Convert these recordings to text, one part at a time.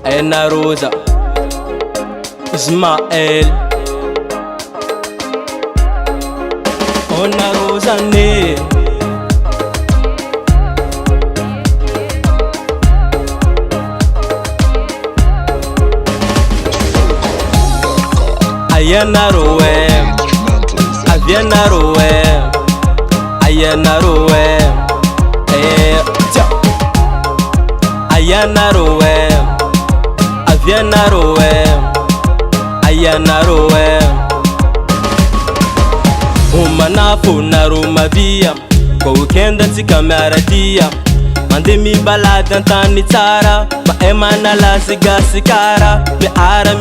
Ana Rosa Ismael Ana Rosa ne Ayana Rowe Aviana Rowe Ayana Rowe Ayana Rowe Aviana Rowe Ayana Rowe Umanafu na rumavia kwa weekend ntikamaradia mandemi balada ntani tsara maema na lasiga sikara miara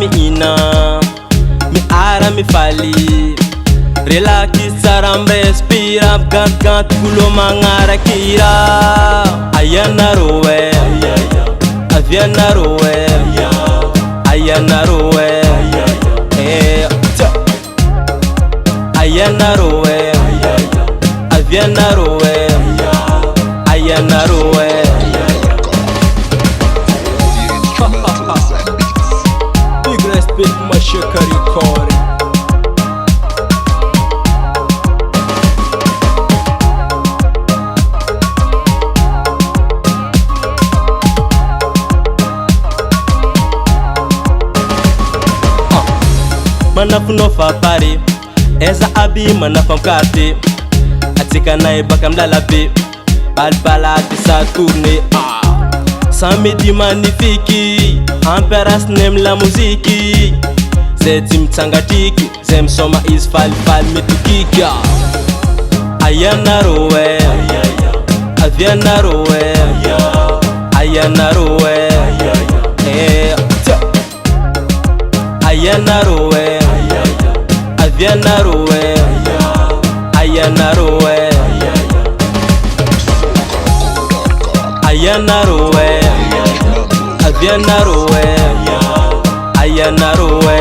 mi fali relax tsara mbespira gant kulo mangara kira Ayana Rowe Aviana Rowe Ayana Rowe Ayana Rowe Aviana Rowe Ayana Rowe Big respect Mashaka Recording. Manafu no fa pare eza abi manafu mkate atika nae baka mlalabe balbala sa tourner samedi magnifique emperance nem la musique zetim tsangatiki zem soma is fal mitukika Ayana Rowe Aviana Rowe Ayana Rowe Ayana Rowe Aviana Rowe Ayana Rowe Ayana Rowe Aviana Rowe Ayana Rowe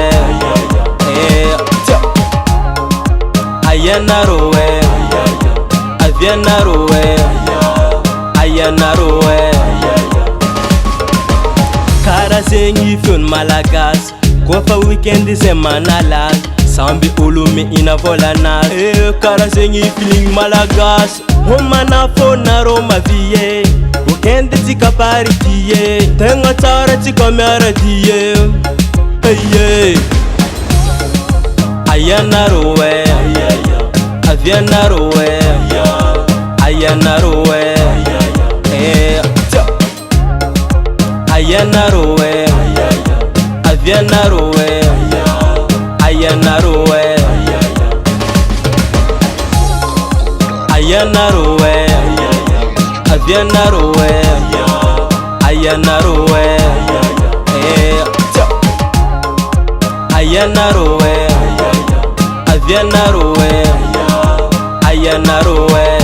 Ayana Rowe Aviana Rowe Ayana Rowe Kara zengi fion malagas Kofa weekend semanala Sambi ulumi inavolana Kara zengi feeling malagas Homana fona roma vie Weekend tika paritiye Tenga tara tika meradiye Hey Ayana Rowe Aviana Rowe Ayana Rowe Ayana Rowe Aviana Rowe Ayana Rowe Ayana Rowe Aviana Rowe Ayana Rowe Ayana Rowe Aviana Rowe Ayana Rowe